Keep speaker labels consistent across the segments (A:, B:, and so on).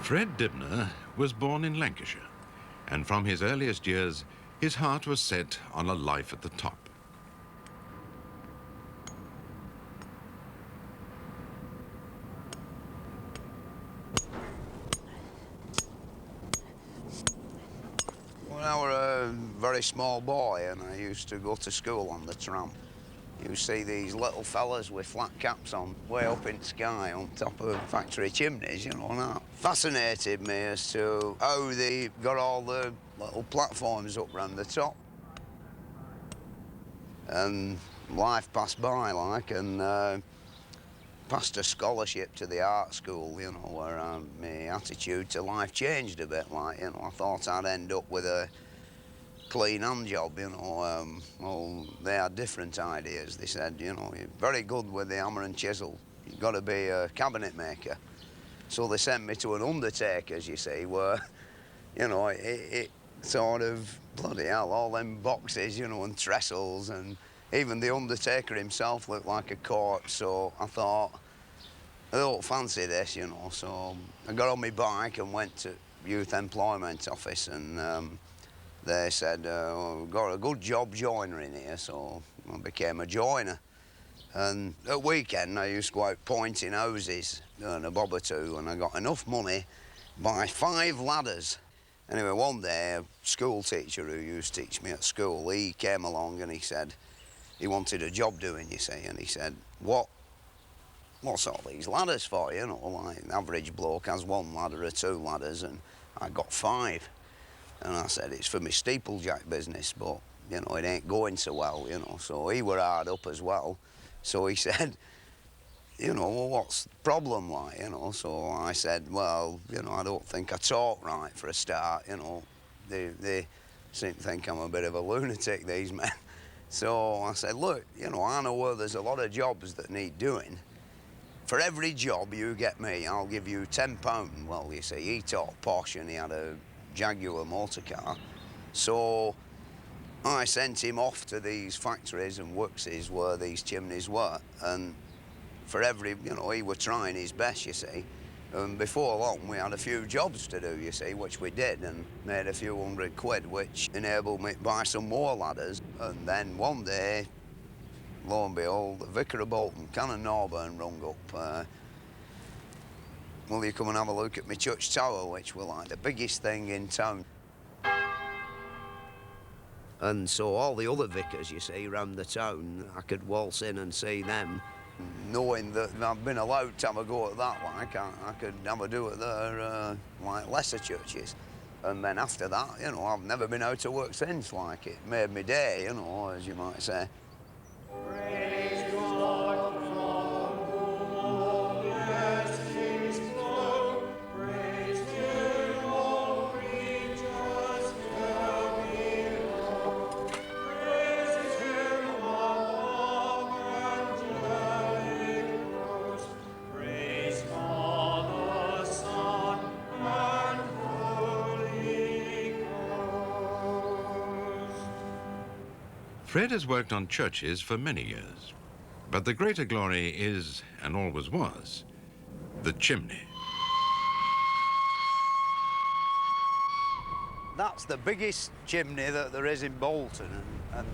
A: Fred Dibner was born in Lancashire, and from his earliest years, his heart was set on a life at the top.
B: When I was a very small boy and I used to go to school on the tram, you see these little fellas with flat caps on way up in the sky on top of factory chimneys, you know, and that fascinated me as to how they got all the little platforms up round the top. And life passed by, like, and passed a scholarship to the art school, you know, where my attitude to life changed a bit, like, you know. I thought I'd end up with a clean hand job, you know. Well, they had different ideas. They said, you know, you're very good with the hammer and chisel. You've got to be a cabinet maker. So they sent me to an undertaker's, you see, where, you know, it sort of, bloody hell, all them boxes, you know, and trestles, and even the undertaker himself looked like a corpse. So I thought, I don't fancy this, you know. So I got on my bike and went to Youth Employment Office, and they said, we've got a good job joiner in here, so I became a joiner. And at weekend, I used to go out pointing houses, and a bob or two, and I got enough money to buy 5 ladders. Anyway, one day, a school teacher who used to teach me at school, he came along and he said, he wanted a job doing, you see, and he said, what's all these ladders for, you know? Like, an average bloke has 1 ladder or 2 ladders, and I got 5. And I said, it's for my steeplejack business, but, you know, it ain't going so well, you know. So he were hard up as well. So he said, you know, well, what's the problem, like, you know? So I said, well, you know, I don't think I talk right for a start, you know. They seem to think I'm a bit of a lunatic, these men. So I said, look, you know, I know where there's a lot of jobs that need doing. For every job you get me, I'll give you £10. Well, you see, he talked posh and he had a Jaguar motor car. So I sent him off to these factories and workses where these chimneys were, and for every, you know, he was trying his best, you see. And before long, we had a few jobs to do, you see, which we did, and made a few £100, which enabled me to buy some more ladders. And then one day, lo and behold, the Vicar of Bolton, Canon Norburn, rung up. Will you come and have a look at my church tower, which were like the biggest thing in town. And so all the other vicars, you see, around the town, I could waltz in and see them. Knowing that I've been allowed to have a go at that, like, I could have a do at their, like, lesser churches. And then after that, you know, I've never been out of work since, like, it made me day, you know, as you might say.
C: Praise God from whom blessings flow. Praise to all creatures well below. Praise Him above angelic hosts. Praise Father, Son, and Holy Ghost.
A: Fred has worked on churches for many years, but the greater glory is, and always was, the chimney.
B: That's the biggest chimney that there is in Bolton, and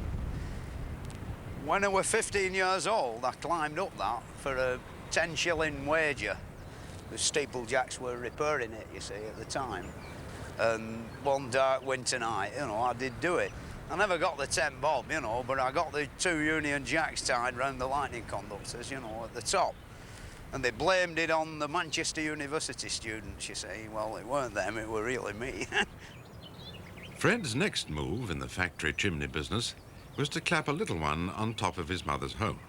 B: when I was 15 years old, I climbed up that for a 10-shilling wager. The steeplejacks were repairing it, you see, at the time. And one dark winter night, you know, I did do it. I never got the 10 bob, you know, but I got the 2 Union Jacks tied round the lightning conductors, you know, at the top. And they blamed it on the Manchester University students, you see. Well, it weren't them, it were really me.
A: Fred's next move in the factory chimney business was to clap a little one on top of his mother's home,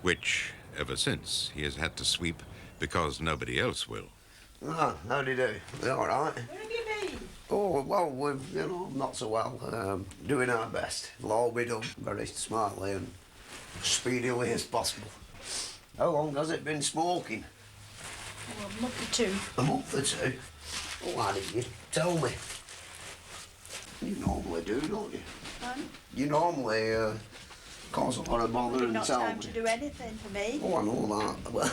A: which, ever since, he has had to sweep because nobody else will.
B: Ah, how do you do? You all right?
D: Where have you been?
B: Oh, well, we've, you know, not so well. Doing our best. It'll all be done very smartly and speedily as possible. How long has it been smoking?
D: Oh, a month or 2.
B: A month or 2? Oh, why didn't you tell me? You normally do, don't you? You normally cause a lot of bother and
D: Not
B: tell
D: time
B: me.
D: to do anything for me.
B: Oh, I know that. Well,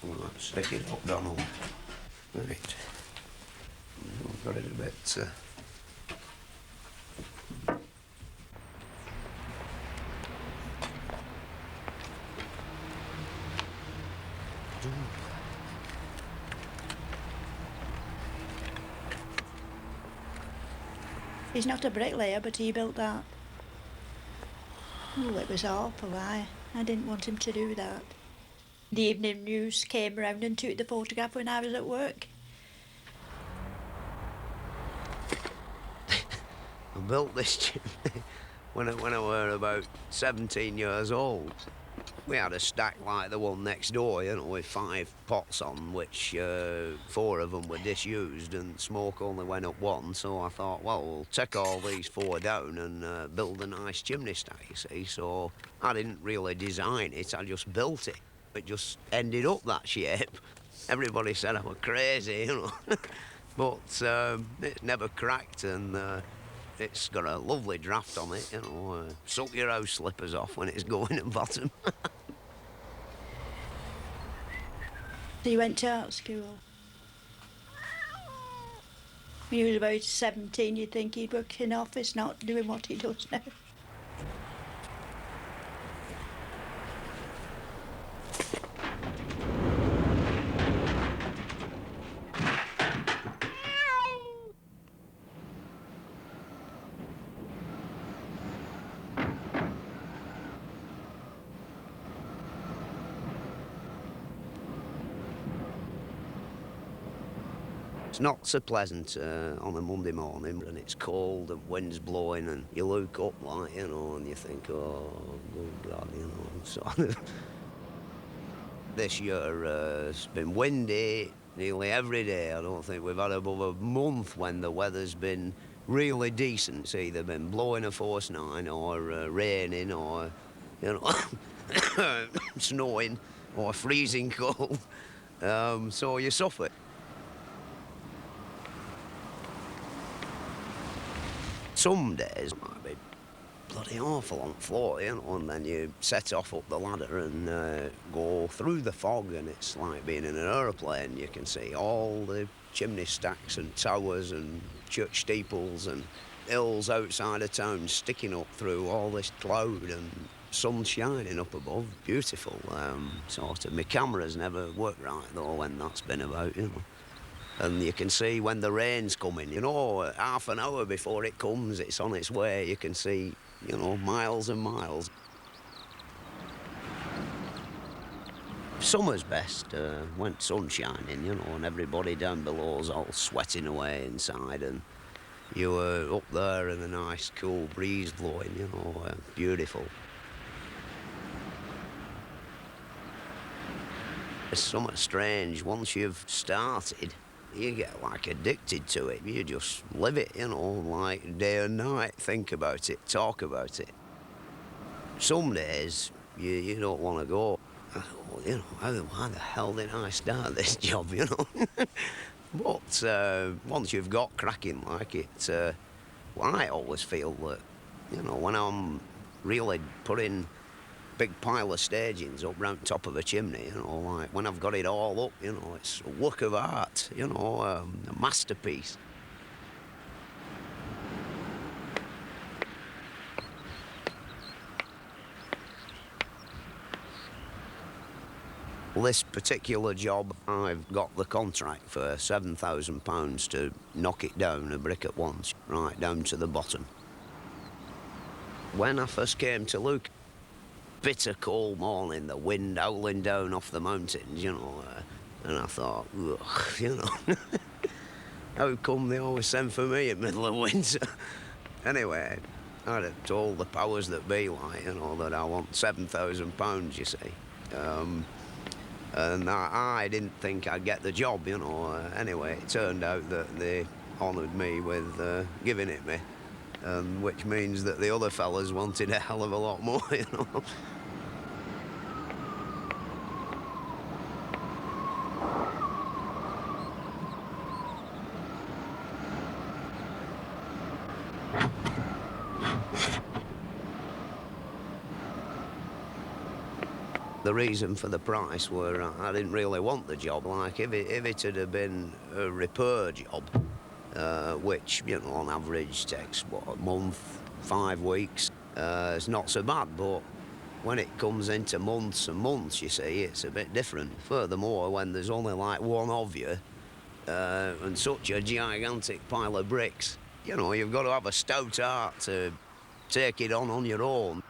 B: Right, stick it up, Donald. Right. I've got it a bit...
D: He's not a bricklayer, but he built that. Oh, it was awful. I didn't want him to do that. The evening news came round and took the photograph when I was at work.
B: I built this chimney when I were about 17 years old. We had a stack like the one next door, you know, with 5 pots on, which 4 of them were disused and smoke only went up one. So I thought, well, we'll take all these 4 down and build a nice chimney stack, you see. So I didn't really design it, I just built it. It just ended up that shape. Everybody said I was crazy, you know. But it never cracked, and it's got a lovely draft on it, you know. Suck your house slippers off when it's going at bottom.
D: So he went to art school. When he was about 17, you'd think he'd work in office, not doing what he does now.
B: It's not so pleasant on a Monday morning, and it's cold and wind's blowing, and you look up, like, you know, and you think, oh, good God, you know, sort of. This year it's been windy nearly every day. I don't think we've had above a month when the weather's been really decent. It's either been blowing a force 9 or raining or, you know, snowing or freezing cold. So you suffer. Some days might be bloody awful on the floor, you know, and then you set off up the ladder and go through the fog, and it's like being in an aeroplane. You can see all the chimney stacks and towers and church steeples and hills outside of town sticking up through all this cloud and sun shining up above. Beautiful. Sort of. My camera's never worked right, though, when that's been about, you know. And you can see when the rain's coming, you know, half an hour before it comes, it's on its way. You can see, you know, miles and miles. Summer's best, when sun's shining, you know, and everybody down below's all sweating away inside, and you were up there and a nice cool breeze blowing, you know, beautiful. It's something strange. Once you've started, you get like addicted to it. You just live it, you know, like day and night. Think about it, talk about it. Some days you don't want to go. Oh, you know, why the hell did I start this job, you know? But once you've got cracking like it, well, I always feel that, you know, when I'm really putting big pile of stagings up round top of a chimney, you know, like when I've got it all up, you know, it's a work of art, you know, a masterpiece. Well, this particular job, I've got the contract for £7,000 to knock it down a brick at once, right down to the bottom. When I first came to Luke, bitter cold morning, the wind howling down off the mountains, you know, and I thought, ugh, you know, how come they always send for me in the middle of winter? Anyway, I'd have told the powers that be, like, you know, that I want £7,000, you see. And I didn't think I'd get the job, you know. Anyway, it turned out that they honoured me with giving it me. Which means that the other fellas wanted a hell of a lot more, you know. The reason for the price were I didn't really want the job. Like, if it had have been a repair job, which, you know, on average takes, what, a month, 5 weeks, it's not so bad, but when it comes into months and months, you see, it's a bit different. Furthermore, when there's only like one of you and such a gigantic pile of bricks, you know, you've got to have a stout heart to take it on your own.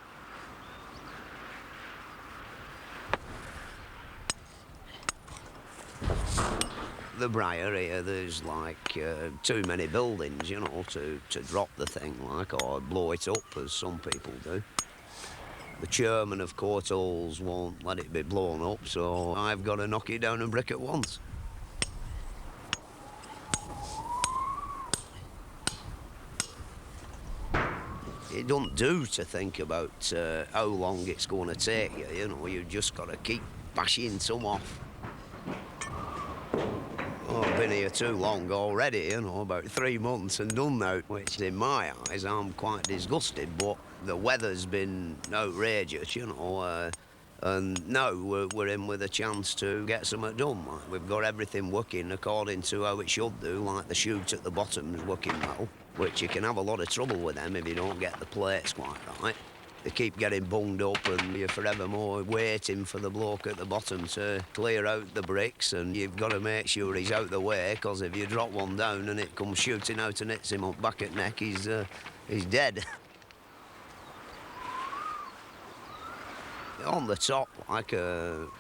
B: The Briar here, there's like too many buildings, you know, to drop the thing, like, or blow it up, as some people do. The chairman of Court Halls won't let it be blown up, so I've got to knock it down a brick at once. It don't do to think about how long it's going to take you, you know, you've just got to keep bashing some off. Oh, I've been here too long already, you know, about 3 months and done now, which in my eyes I'm quite disgusted, but the weather's been outrageous, you know, and now we're in with a chance to get something done. Like, we've got everything working according to how it should do, like the chute at the bottom's working well, which you can have a lot of trouble with them if you don't get the plates quite right. They keep getting bunged up and you're forevermore waiting for the bloke at the bottom to clear out the bricks, and you've got to make sure he's out the way, because if you drop one down and it comes shooting out and hits him up back at neck, he's dead. On the top, like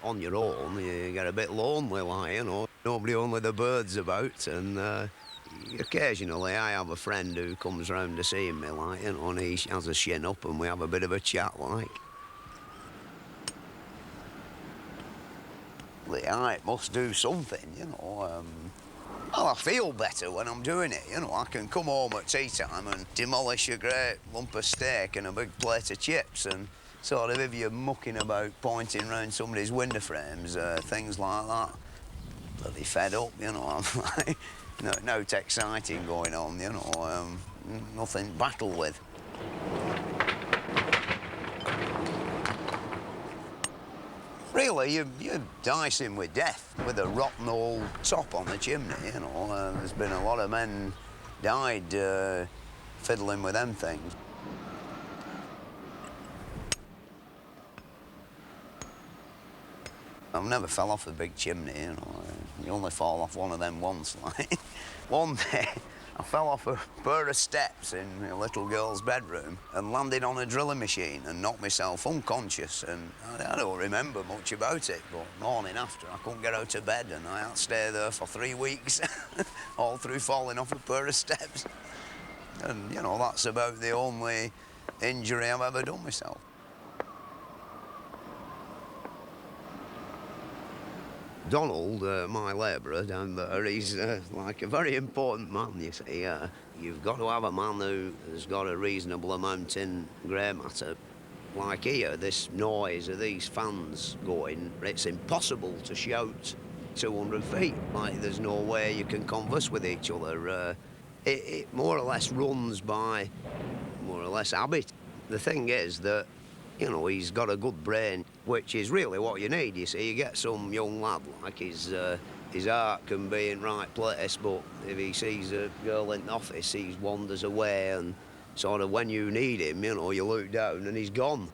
B: on your own, you get a bit lonely, like, you know, nobody, only the birds about, and occasionally I have a friend who comes round to see me, like, you know, and he has a shin up and we have a bit of a chat, like. The height must do something, you know. Well, I feel better when I'm doing it, you know. I can come home at tea time and demolish a great lump of steak and a big plate of chips, and sort of, if you're mucking about pointing round somebody's window frames, things like that, bloody fed up, you know. I'm like, no exciting going on, you know, nothing to battle with. Really, you're dicing with death with a rotten old top on the chimney, you know. There's been a lot of men died fiddling with them things. I've never fell off a big chimney, you know. You only fall off one of them once, like. One day, I fell off a pair of steps in a little girl's bedroom and landed on a drilling machine and knocked myself unconscious, and I don't remember much about it, but morning after, I couldn't get out of bed and I had to stay there for 3 weeks, all through falling off a pair of steps. And, you know, that's about the only injury I've ever done myself. Donald, my labourer down there, he's like a very important man, you see. You've got to have a man who has got a reasonable amount in grey matter. Like here, this noise of these fans going, it's impossible to shout 200 feet. Like, there's no way you can converse with each other. It more or less runs by, more or less, habit. The thing is that, you know, he's got a good brain, which is really what you need, you see. You get some young lad, like, his heart can be in right place, but if he sees a girl in the office, he wanders away, and sort of when you need him, you know, you look down and he's gone.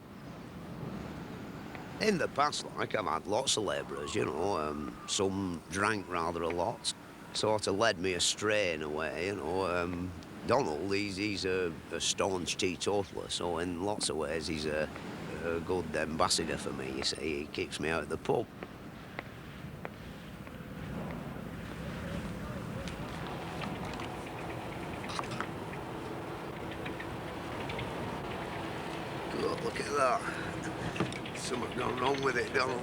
B: In the past, like, I've had lots of labourers, you know, some drank rather a lot, sort of led me astray in a way, you know. Donald, he's a staunch teetotaler, so in lots of ways he's a good ambassador for me, you see. He keeps me out of the pub. God, look at that. Something's gone wrong with it, Donald.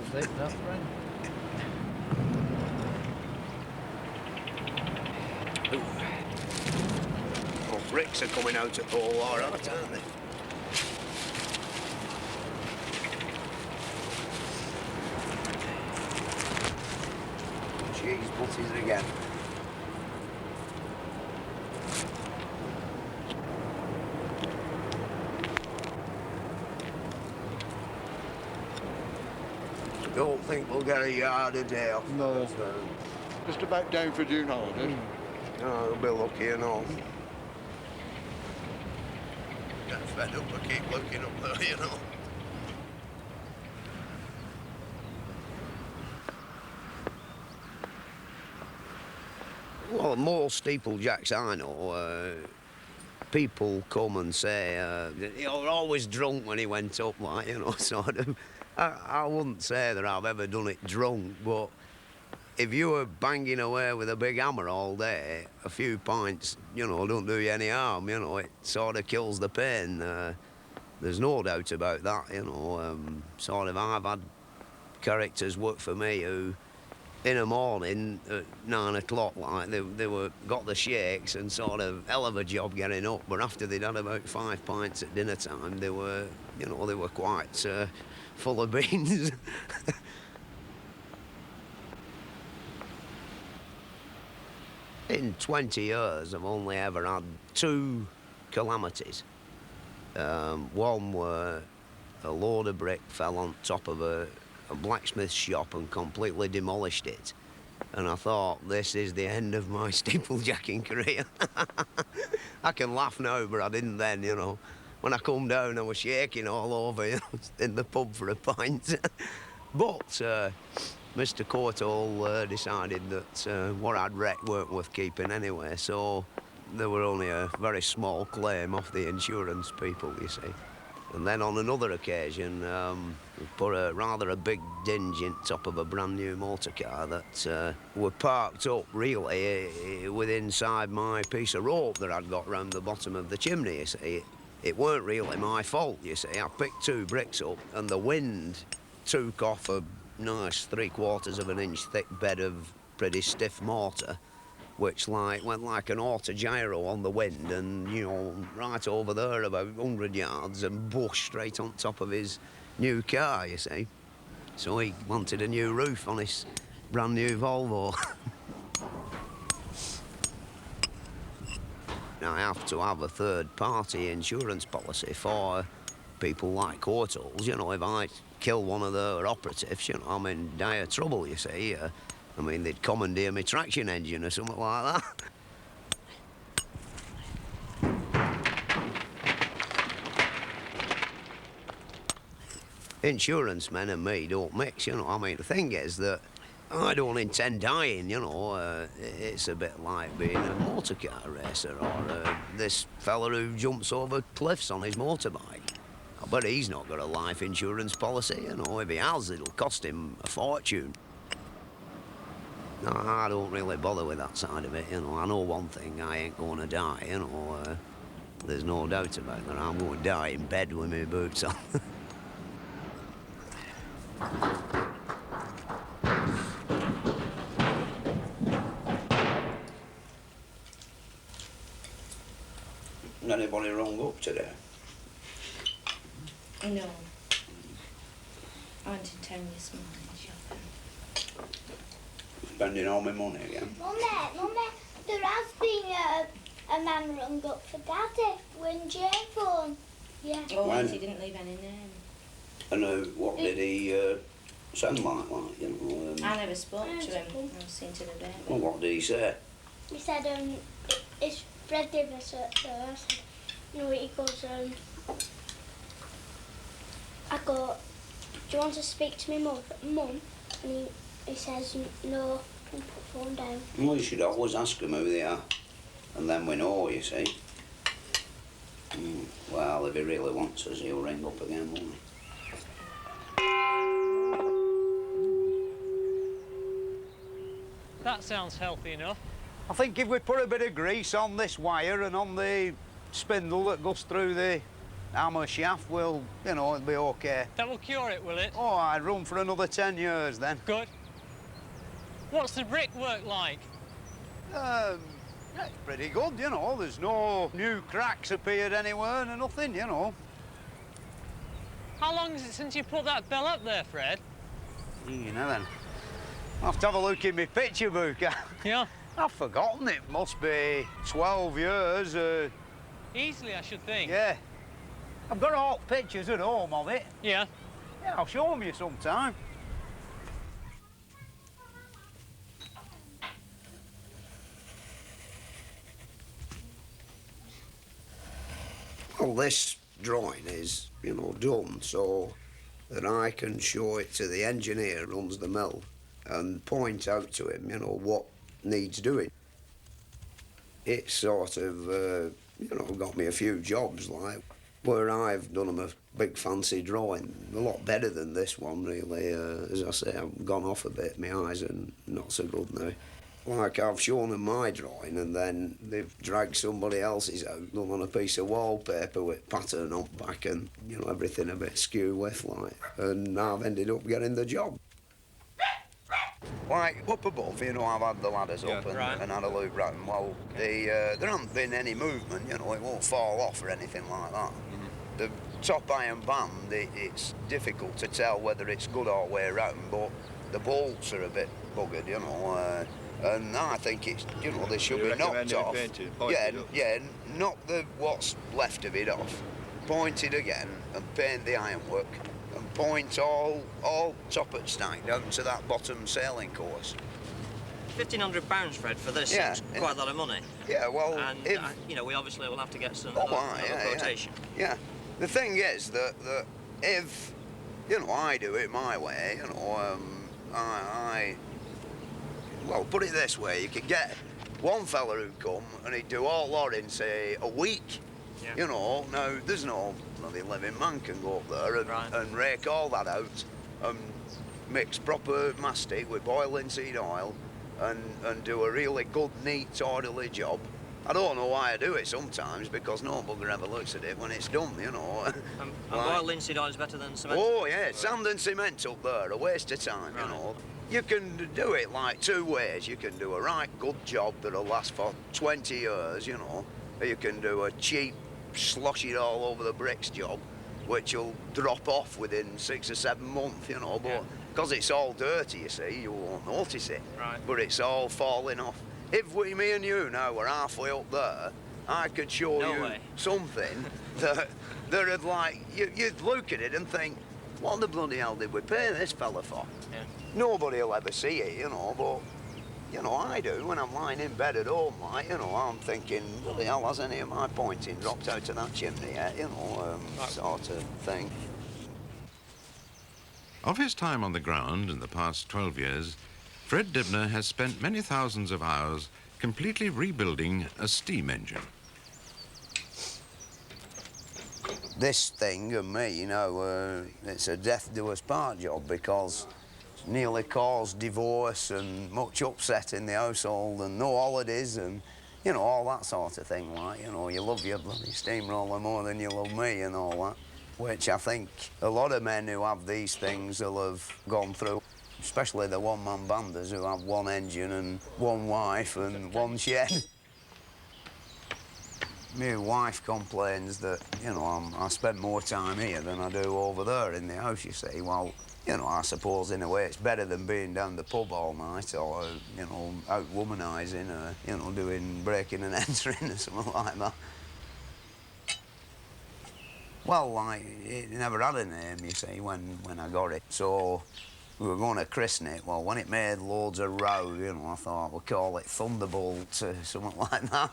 B: Oh, bricks are coming out at all right, aren't they? Cheese butties again. Don't think we'll get a yard a day off.
E: No.
B: So,
E: Just about down for June holidays.
B: no, we'll be lucky enough. Get fed up and keep looking up there, you know. Well, most steeplejacks I know, people come and say, you're always drunk when he went up, like, you know, sort of. I wouldn't say that I've ever done it drunk, but if you were banging away with a big hammer all day, a few pints, you know, don't do you any harm, you know, it sort of kills the pain. There's no doubt about that, you know. Sort of, I've had characters work for me who, in the morning at 9 o'clock, like, they were got the shakes and sort of hell of a job getting up, but after they'd had about 5 pints at dinner time, they were, you know, they were quite full of beans. In 20 years, I've only ever had 2 calamities. One where a load of brick fell on top of a blacksmith shop and completely demolished it. And I thought, this is the end of my steeplejacking career. I can laugh now, but I didn't then, you know. When I come down, I was shaking all over, you know, in the pub for a pint. But Mr. Courtall decided that what I'd wrecked weren't worth keeping anyway, so there were only a very small claim off the insurance people, you see. And then on another occasion, we put rather a big dinge in top of a brand new motor car that were parked up really with inside my piece of rope that I'd got round the bottom of the chimney, you see. It weren't really my fault, you see. I picked 2 bricks up and the wind took off a nice 3/4 of an inch thick bed of pretty stiff mortar, which went like an autogyro on the wind and, you know, right over there about 100 yards and bush straight on top of his new car, you see. So he wanted a new roof on his brand new Volvo. I have to have a third-party insurance policy for people like Courtalls. You know, if I kill one of their operatives, you know, I'm in dire trouble, you see. I mean, they'd commandeer my traction engine or something like that. Insurance men and me don't mix, you know. I mean, the thing is that I don't intend dying, you know. It's a bit like being a motor car racer or this fella who jumps over cliffs on his motorbike. I bet he's not got a life insurance policy, you know. If he has, it'll cost him a fortune. No, I don't really bother with that side of it, you know. I know one thing, I ain't going to die, you know. There's no doubt about that. I'm going to die in bed with my boots on. Anybody rung up today?
F: No. I went in town this morning shopping.
B: Spending all my money again?
G: Mummy, there has been a man rung up for Daddy when Jane phoned. Yeah.
F: Oh,
B: When?
F: he didn't leave any name.
B: And what did he sound like, you know?
F: I never spoke
G: I
F: to him.
G: spoke.
F: I was seen to the baby.
B: Well, what did he say?
G: He said, it's Fred Davis at first. You know, he goes, I go, do you want to speak to me, Mum? And he says, no, and put the phone down.
B: Well, you should always ask them who they are. And then we know, you see. Well, if he really wants us, he'll ring up again, won't he?
H: That sounds healthy enough.
I: I think if we put a bit of grease on this wire and on the spindle that goes through the hammer shaft, well, you know, it'll be OK.
H: That will cure it, will it?
I: Oh, I'd run for another 10 years then.
H: Good. What's the brickwork like?
I: Yeah, it's pretty good, you know. There's no new cracks appeared anywhere and nothing, you know.
H: How long is it since you put that bell up there, Fred?
I: You know then. I'll have to have a look in my picture book.
H: Yeah?
I: I've forgotten it. Must be 12 years.
H: Easily, I should think.
I: Yeah. I've got all pictures at home of it.
H: Yeah.
I: Yeah, I'll show them you sometime.
B: Well, this drawing is, you know, done so that I can show it to the engineer who runs the mill and point out to him, you know, what needs doing. It's sort of, you know, got me a few jobs, like, where I've done them a big fancy drawing, a lot better than this one, really. As I say, I've gone off a bit, my eyes are not so good now. Like, I've shown them my drawing and then they've dragged somebody else's out, done on a piece of wallpaper with pattern on back and, you know, everything a bit skew with, like, and I've ended up getting the job. Like, up above, you know, I've had the ladders up and had a look round. Well, there hasn't been any movement, you know, it won't fall off or anything like that. The top iron band, it's difficult to tell whether it's good all the way around, but the bolts are a bit buggered, you know, and I think it's, you know, they should be knocked off. Yeah, knock what's left of it off, point it again and paint the ironwork and point all top at stack down to that bottom sailing course.
J: £1,500, Fred, for this.
B: Yeah,
J: It's quite a lot of money.
B: Yeah, well,
J: And, you know, we obviously will have to get some quotation.
B: Yeah. The thing is that if, you know, I do it my way, you know, well, put it this way, you could get one fella who'd come and he'd do all that in, say, a week. Yeah. You know, now, there's no bloody living man can go up there and rake all that out and mix proper mastic with boiling seed oil and do a really good, neat, orderly job. I don't know why I do it sometimes, because no bugger ever looks at it when it's done, you know.
J: And boiled linseed oil is better than cement?
B: Oh, yeah, sand and cement up there, a waste of time, you know. You can do it like two ways. You can do a right good job that'll last for 20 years, you know. Or you can do a cheap, slosh it all over the bricks job, which will drop off within 6 or 7 months, you know. But because it's all dirty, you see, you won't notice it.
J: Right.
B: But it's all falling off. If me and you now were halfway up there, I could show you something that'd like, you'd look at it and think, what the bloody hell did we pay this fella for? Yeah. Nobody will ever see it, you know, but, you know, I do when I'm lying in bed at home, like, you know, I'm thinking, bloody hell, has any of my pointing dropped out of that chimney yet, you know, sort of thing.
A: Of his time on the ground in the past 12 years, Fred Dibnah has spent many thousands of hours completely rebuilding a steam engine.
B: This thing and me, you know, it's a death do us part job, because it's nearly caused divorce and much upset in the household and no holidays and, you know, all that sort of thing, like, you know, you love your bloody steamroller more than you love me and all that, which I think a lot of men who have these things will have gone through, especially the one-man banders who have one engine and one wife and one shed. My wife complains that, you know, I spend more time here than I do over there in the house, you see. Well, you know, I suppose in a way it's better than being down the pub all night or, you know, out womanising or, you know, doing breaking and entering or something like that. Well, like, it never had a name, you see, when I got it. So we were going to christen it. Well, when it made loads of row, you know, I thought we'd call it Thunderbolt or something like that.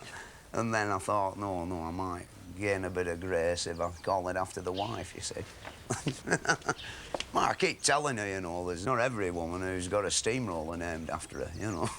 B: And then I thought, no, I might gain a bit of grace if I call it after the wife, you see. Well, I keep telling her, you know, there's not every woman who's got a steamroller named after her, you know.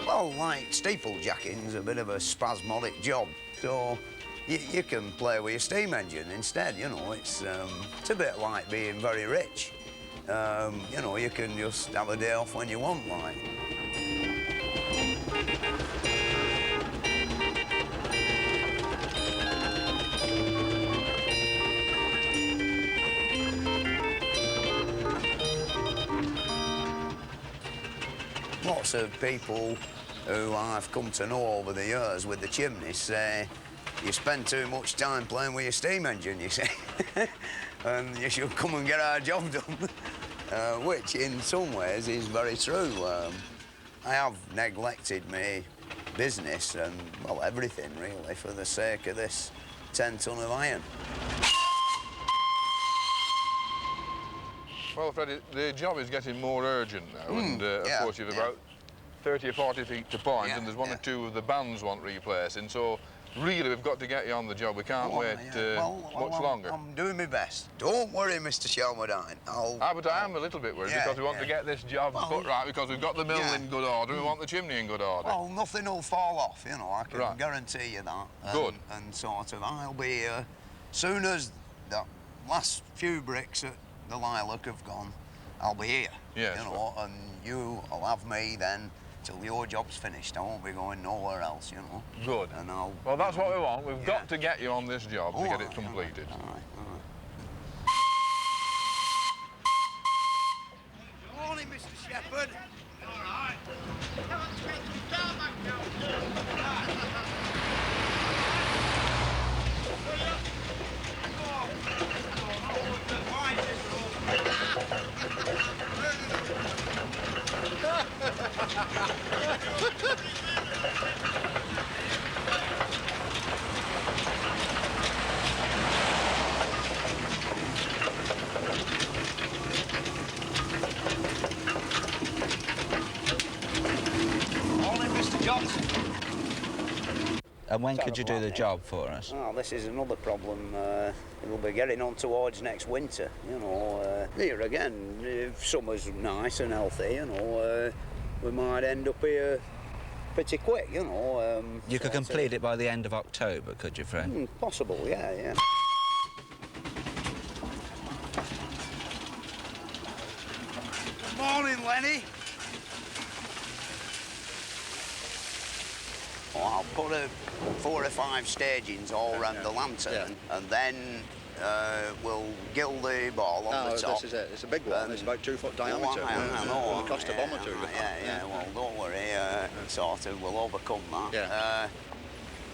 B: Well, like, steeplejacking's a bit of a spasmodic job, so you can play with your steam engine instead, you know. It's a bit like being very rich. You know, you can just have a day off when you want, like. Lots of people who I've come to know over the years with the chimneys say you spend too much time playing with your steam engine, you see, and you should come and get our job done, which in some ways is very true. I have neglected my business and, well, everything really for the sake of this 10 ton of iron.
E: Well, Freddie, the job is getting more urgent now, and of course you've about 30 or 40 feet to point, and there's one or two of the bands want replacing, so really we've got to get you on the job. We can't wait much longer.
B: I'm doing my best. Don't worry, Mr. Shelmerdine.
E: But I am a little bit worried because we want to get this job put right, because we've got the mill in good order, we want the chimney in good order.
B: Well, nothing will fall off, you know, I can guarantee you that.
E: Good.
B: And sort of, I'll be here soon as the last few bricks at the Lilac have gone, I'll be here.
E: Yes,
B: you know, and you'll have me then till your job's finished. I won't be going nowhere else, you know.
E: Good.
B: And
E: well, that's what we want. We've got to get you on this job to get it completed.
B: All right. Morning, Mr. Shepherd. All right. Morning, Mr. Johnson.
I: And when could you do the job for us?
B: Oh, this is another problem. We'll be getting on towards next winter, you know. Here again, if summer's nice and healthy, you know, we might end up here pretty quick, you know.
I: You could complete it by the end of October, could you, Fred?
B: Possible, yeah. Morning, Lenny. I'll put 4 or 5 stagings all round the lantern, and then we'll gill the ball on the top.
K: This is it. It's a big one. It's about 2 foot diameter.
B: I know.
K: It'll cost a bomb or two.
B: Well, don't worry. Sort of, we'll overcome that.
K: Yeah.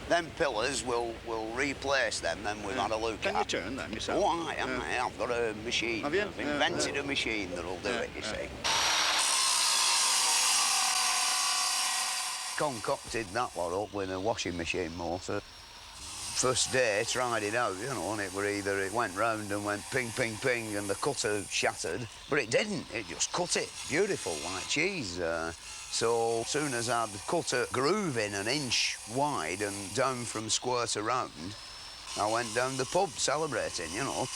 B: Them pillars, we'll replace them. Then we've had a look
K: Can
B: at.
K: you turn them yourself?
B: Oh, I've got a machine.
K: Have you?
B: I've invented a machine that'll do it. You see. Concocted that lot up with a washing machine motor. First day, tried it out, you know, and it went round and went ping, ping, ping, and the cutter shattered. But it didn't, it just cut it. Beautiful, like cheese. So as soon as I'd cut a groove in 1 inch wide and down from square to round, I went down the pub celebrating, you know.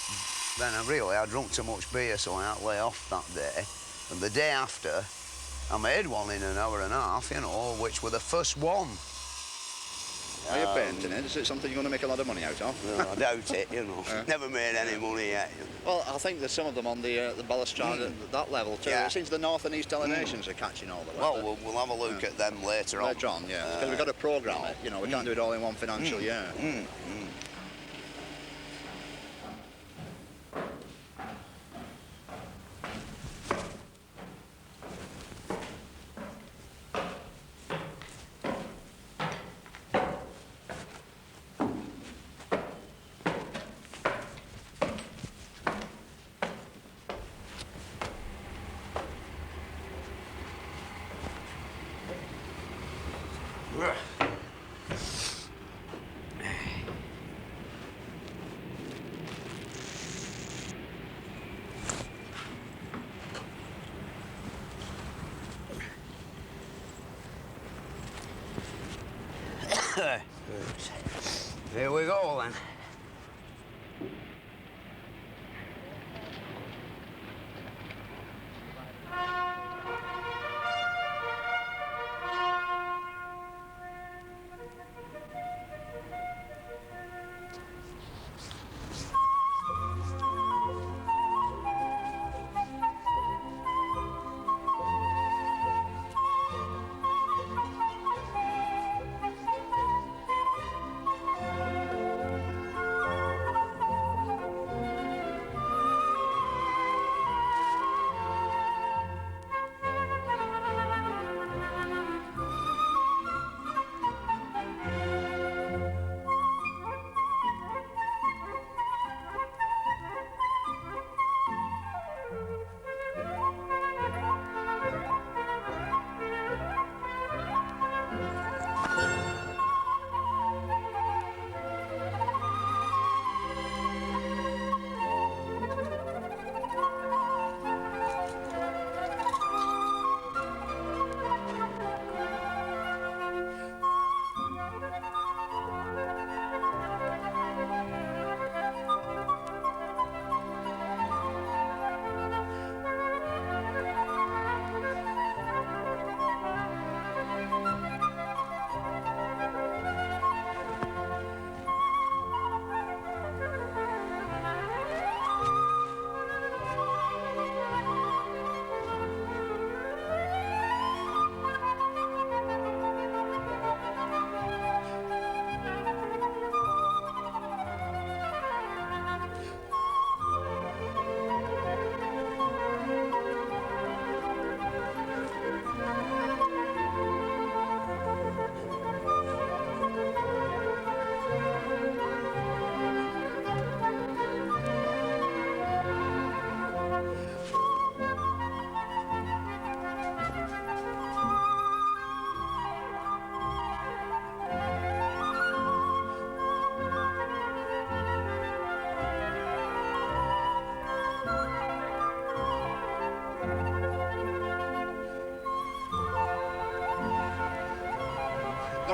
B: Then I drunk too much beer, so I had to lay off that day. And the day after, I made one in 1.5 hours, you know, which were the first one.
K: Are you painting it? Is it something you're going to make a lot of money out of?
B: No, I doubt it, you know. Never made any money yet.
K: Well, I think there's some of them on the balustrade at that level too. It seems the north and east elevations are catching all the way.
B: Well, we'll have a look at them later on.
K: Later on, yeah. Because we've got to programme it. You know, we can't do it all in one financial year.
B: Here we go then.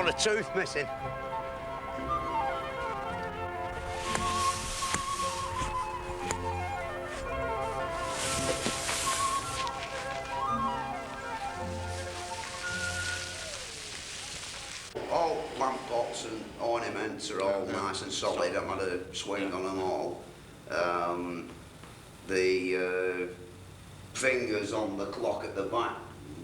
B: got a tooth missing. All plant pots and ornaments are all nice and solid. I've had a swing on them all. The fingers on the clock at the back,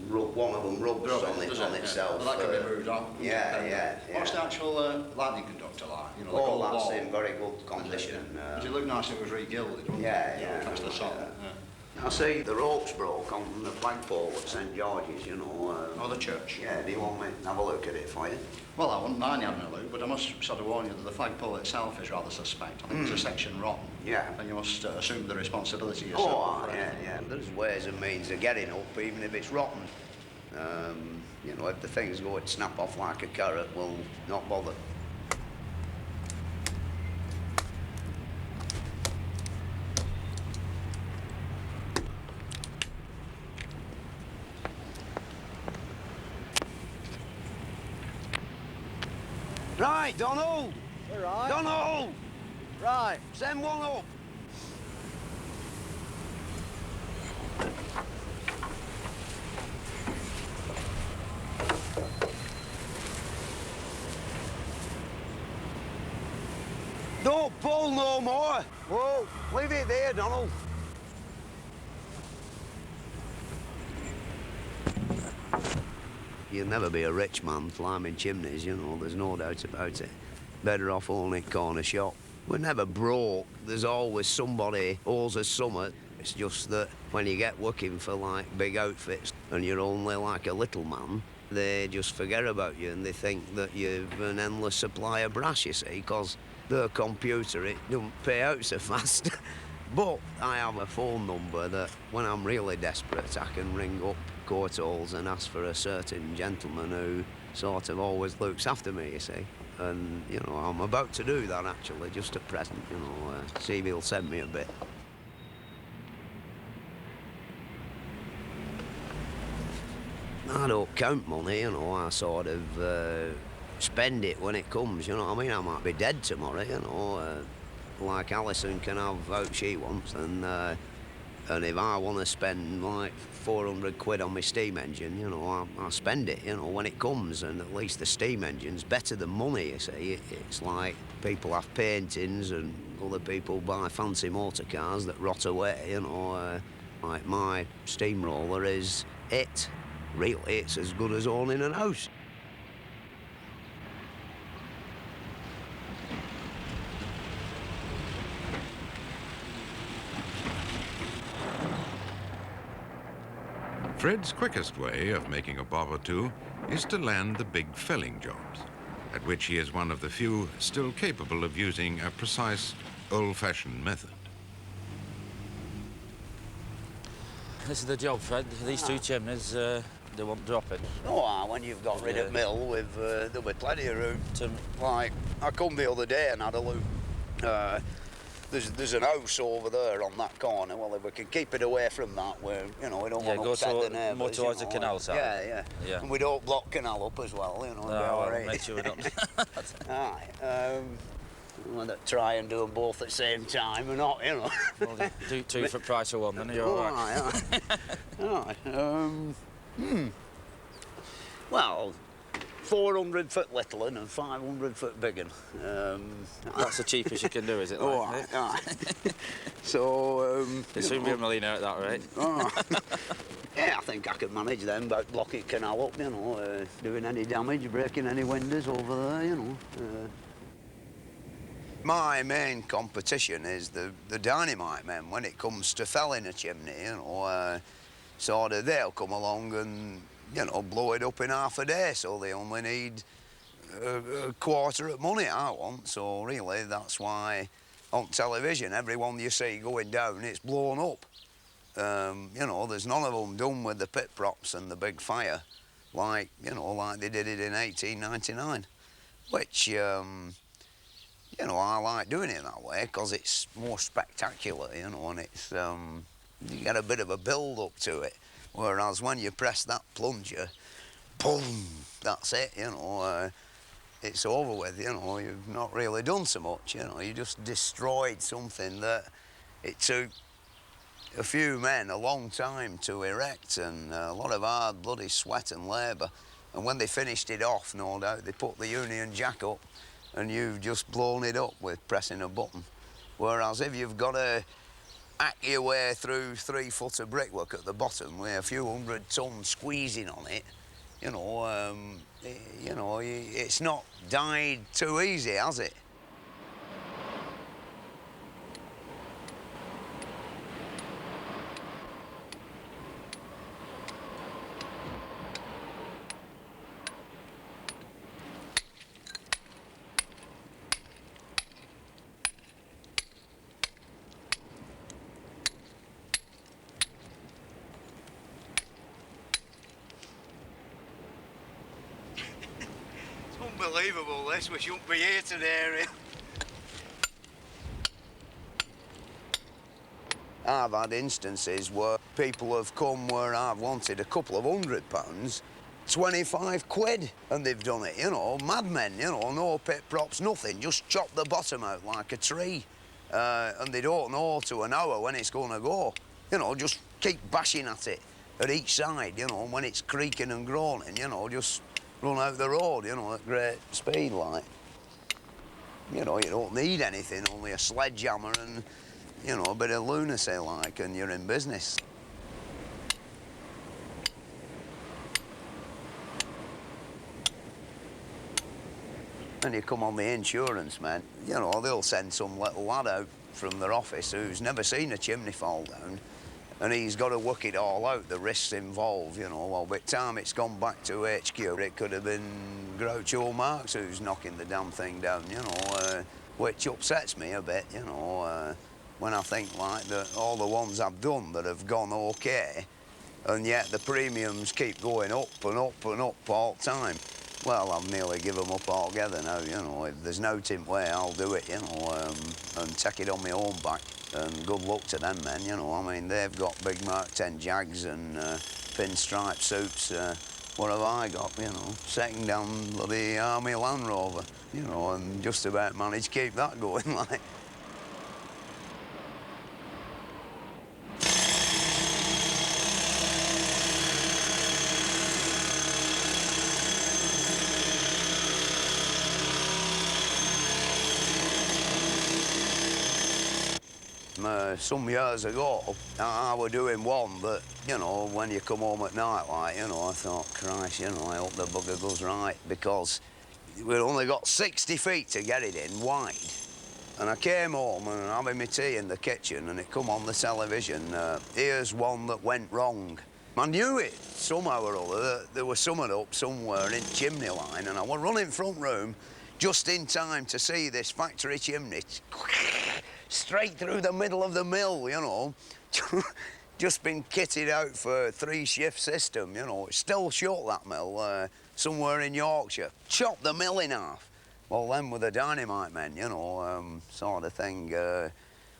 B: one of them rubs on itself.
K: Well, that can be moved on.
B: Yeah.
K: What's the actual lightning conductor like? You know,
B: Oh,
K: the
B: that's
K: ball.
B: in very good condition.
K: Does it look nice if it was re-gilded? Wouldn't
B: Yeah,
K: it?
B: yeah.
K: That's the song.
B: I see the ropes broke on the flagpole at St George's, you know.
K: Oh, the church?
B: Yeah, do you want me to have a look at it for you?
K: Well, I wouldn't mind having a look, but I must sort of warn you that the flagpole itself is rather suspect. I think there's a section rotten.
B: Yeah.
K: And you must assume the responsibility yourself.
B: Oh, yeah. There's ways and means of getting up, even if it's rotten. You know, if the things go and snap off like a carrot, we'll not bother. Right, Donald!
I: All right.
B: Donald!
I: Right.
B: Send one up. Don't pull no more. Whoa, leave it there, Donald. You'll never be a rich man climbing chimneys, you know, there's no doubt about it. Better off owning a corner shop. We're never broke. There's always somebody owes us something. It's just that when you get working for, like, big outfits and you're only like a little man, they just forget about you and they think that you've an endless supply of brass, you see, because their computer, it don't pay out so fast. But I have a phone number that when I'm really desperate, I can ring up Courthalls and ask for a certain gentleman who sort of always looks after me, you see. And, you know, I'm about to do that, actually, just at present, you know, see if he'll send me a bit. I don't count money, you know, I sort of spend it when it comes, you know what I mean? I might be dead tomorrow, you know, like Alison can have out she wants, and if I want to spend like 400 quid on my steam engine, you know, I spend it, you know, when it comes, and at least the steam engine's better than money, you see. It's like people have paintings and other people buy fancy motor cars that rot away, you know, like my steamroller is it. Really, it's as good as owning a house.
A: Fred's quickest way of making a bob or two is to land the big felling jobs, at which he is one of the few still capable of using a precise, old-fashioned method.
L: This is the job, Fred. These two chimneys, they won't drop in.
B: Oh, when you've got rid of mill, there'll be plenty of room. Like, I come the other day and had a look. There's an house over there on that corner. Well, if we can keep it away from that, where, you know, we don't want to upset the neighbours.
L: More towards the canal side.
B: Yeah. And we don't block canal up as well, you know.
L: No,
B: all right.
L: make sure we don't.
B: Aye. Want to try and do them both at the same time or not, you know.
L: Well, do two for the price of one, then you're all right.
B: All right. Well, 400 foot little and 500 foot big one.
L: That's the cheapest you can do, is it? Like,
B: aye. So,
L: you'll soon be a millionaire at that rate.
B: Yeah, I think I could manage them, about blocking canal up, you know, doing any damage, breaking any windows over there, you know. My main competition is the dynamite men when it comes to felling a chimney, you know. Sort of they'll come along and, you know, blow it up in half a day, so they only need a quarter of money I want. So really, that's why on television, everyone you see going down, it's blown up. You know, there's none of them done with the pit props and the big fire, like, you know, like they did it in 1899, which, you know, I like doing it that way because it's more spectacular, you know, and it's, you get a bit of a build-up to it. Whereas when you press that plunger, boom, that's it, you know. it's over with, you know. You've not really done so much, you know. You just destroyed something that it took a few men a long time to erect, and a lot of hard bloody sweat and labour. And when they finished it off, no doubt, they put the Union Jack up, and you've just blown it up with pressing a button. Whereas if you've got to hack your way through 3 foot of brickwork at the bottom with a few 100 tons squeezing on it, you know, it's not died too easy, has it? Unbelievable, this. We shouldn't be here today. I've had instances where people have come where I've wanted a couple of £100, 25 quid, and they've done it, you know, madmen, you know, no pit props, nothing, just chop the bottom out like a tree. And they don't know to an hour when it's going to go. You know, just keep bashing at it at each side, you know, and when it's creaking and groaning, you know, just run out the road, you know, at great speed, like. You know, you don't need anything, only a sledgehammer and, you know, a bit of lunacy, like, and you're in business. When you come on the insurance, man, you know, they'll send some little lad out from their office who's never seen a chimney fall down, and he's got to work it all out, the risks involved, you know. Well, by the time it's gone back to HQ, it could have been Groucho Marx who's knocking the damn thing down, you know, which upsets me a bit, you know, when I think, like, that all the ones I've done that have gone OK, and yet the premiums keep going up and up and up all the time. Well, I've nearly given them up altogether now, you know. If there's no tint way, I'll do it, you know, and take it on my own back. And good luck to them men, you know. I mean, they've got big Mark 10 Jags and pinstripe suits. What have I got, you know? Second-hand bloody Army Land Rover, you know, and just about managed to keep that going, like. Some years ago, I was doing one that, you know, when you come home at night, like, you know, I thought, Christ, you know, I hope the bugger goes right, because we'd only got 60 feet to get it in, wide. And I came home and having my tea in the kitchen, and it come on the television, here's one that went wrong. I knew it, somehow or other, there was something up somewhere in chimney line, and I was running front room just in time to see this factory chimney straight through the middle of the mill, you know. Just been kitted out for a 3-shift system, you know. It's still shut, that mill, somewhere in Yorkshire. Chopped the mill in half. Well, them were the dynamite men, you know, sort of thing.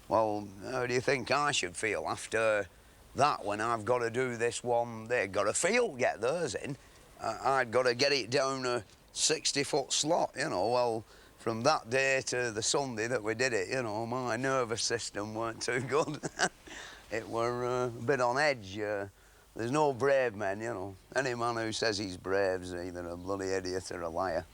B: Well, how do you think I should feel after that when I've got to do this one? They've got to get theirs in. I'd got to get it down a 60-foot slot, you know. Well, from that day to the Sunday that we did it, you know, my nervous system weren't too good. It were a bit on edge. There's no brave men, you know. Any man who says he's brave is either a bloody idiot or a liar.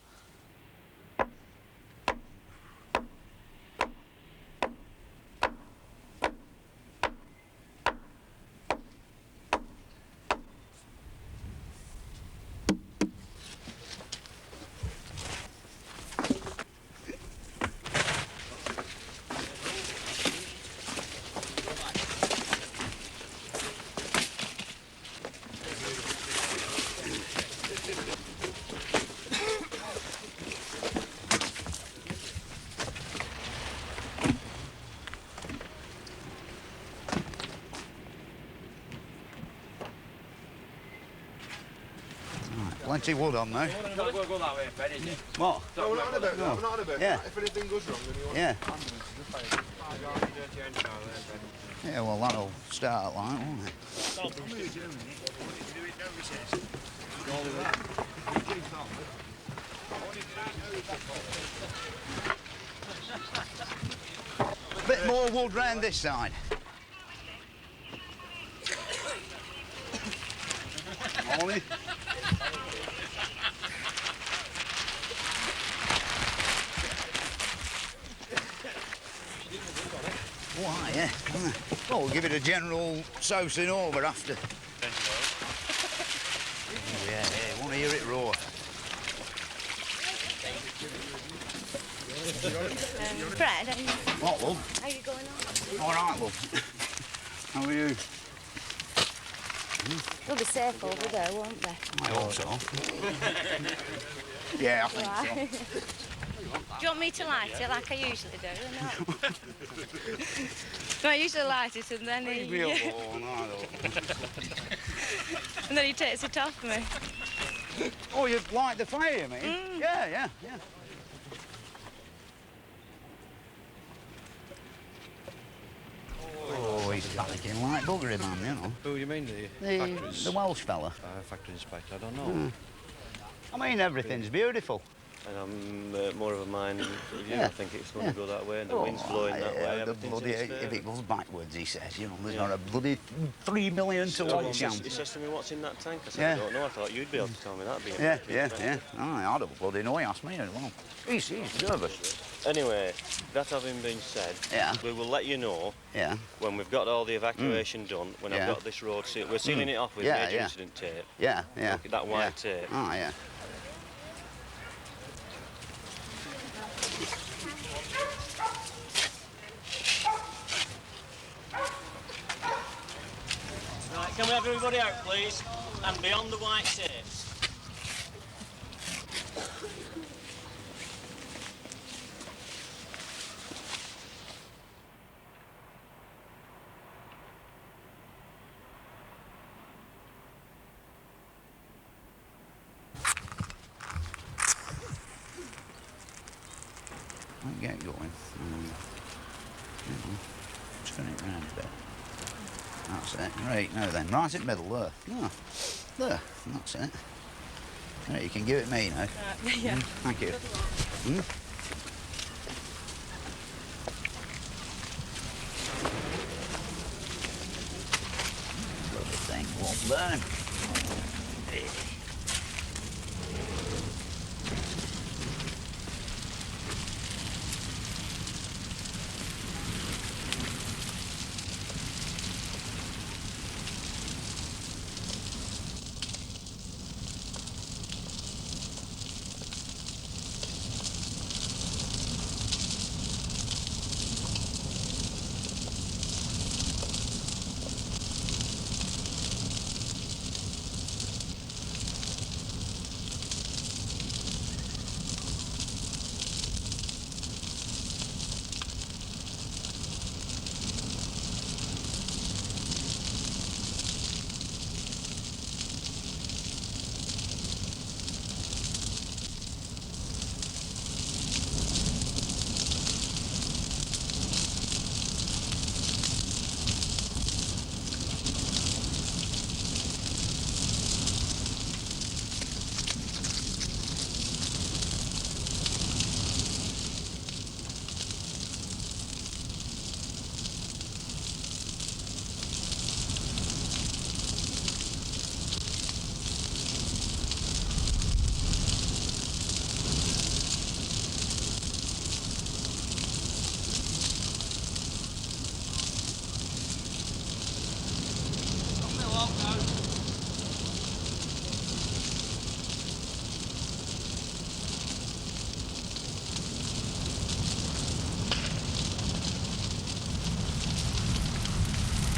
B: Plenty of wood on now.
L: Go that way, Fred, isn't it?
B: What?
E: No, we're not on about that. We're not on about
B: Yeah.
E: that. If anything goes wrong, then you want
B: Yeah, well, that'll start like, won't it?
I: Bit more wood round this side. Ollie. Why, yeah. Well, we'll give it a general sousing over after. Oh, yeah, want to hear it roar.
F: Fred,
I: What, love?
F: how are you going on?
I: All right, love. How are you?
F: They'll be safe over there, won't they?
I: I hope so. Yeah, I think
F: Right. Do you want me to light it like I usually do? No, I usually light it and then
I: Leave me alone, I don't.
F: and then he takes it off me.
I: Oh, you light the fire, you mean? Yeah. Oh, he's panicking like buggery, man, you know.
M: Who you mean, the factories?
I: The Welsh fella.
M: Factory inspector, I don't know.
I: I mean, everything's beautiful.
N: And I'm more of a mind of you.
I: Yeah.
N: I think it's going to go that way, and the wind's blowing that way.
I: The
N: Everything's
I: bloody,
N: in its
I: if
N: favour.
I: it goes backwards, he says, you know, there's not a bloody 3 million to 1
N: He
I: chance.
N: says to me, what's in that tank? I said,
I: Yeah.
N: I don't know. I thought you'd be able to tell me that. Being
I: Yeah. I don't bloody know, he asked me as well. He's nervous.
N: Anyway, that having been said, we will let you know when we've got all the evacuation done, when I've got this road sealed. We're sealing it off with major incident tape.
I: Yeah.
N: That white tape.
I: Oh, yeah.
J: Right, can we have everybody out, please? And beyond the white tape.
I: I'll get going. Turn it round a bit. That's it. Right, now then. Right in the middle, there. No. There. That's it. Right, you can give it me now.
F: Yeah.
I: Thank you. Lovely thing won't burn.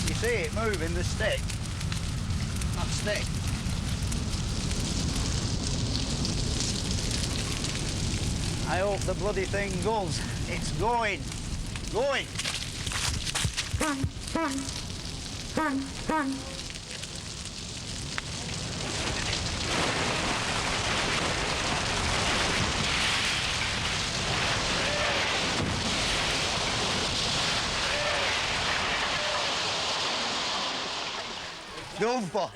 I: You see it moving, the stick. That stick. I hope the bloody thing goes. It's going. Going. Go for.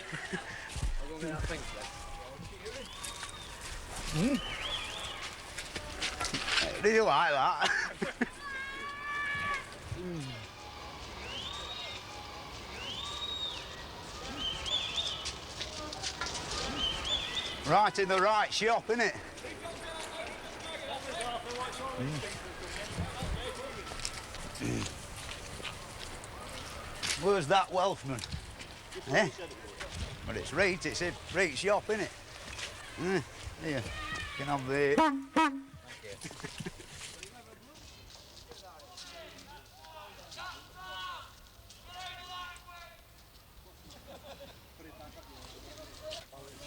I: Did you like that? Right in the right shop, innit? Where's that Welshman? Eh? But it's right shop, innit? Here, you can have the...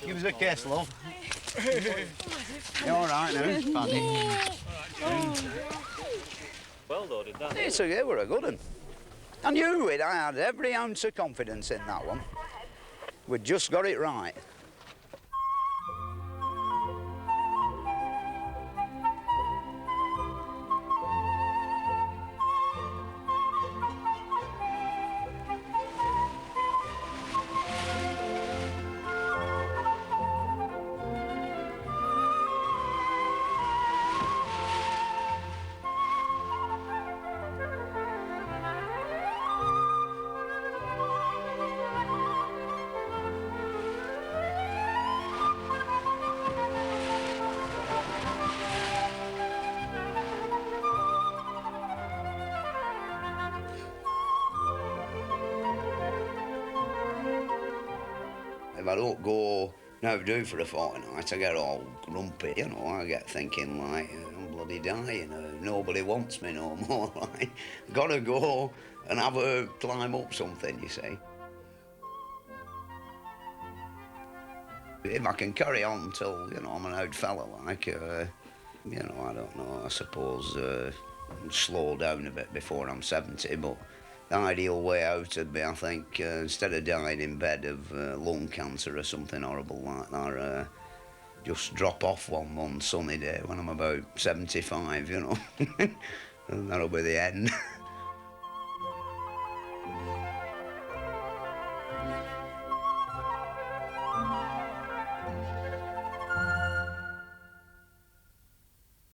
I: Give us a kiss, love. You all right now, Fanny?
N: Well, though, did that?
I: It were a good one. I knew it. I had every ounce of confidence in that one. We'd just got it right. If I don't go now do for a fortnight, I get all grumpy, you know. I get thinking like, I'm bloody dying, nobody wants me no more. Like, gotta go and have her climb up something, you see. If I can carry on till, you know, I'm an old fella, like, you know, I don't know, I suppose slow down a bit before I'm 70, but the ideal way out would be, I think, instead of dying in bed of lung cancer or something horrible like that, just drop off one sunny day when I'm about 75, you know. And that'll be the end.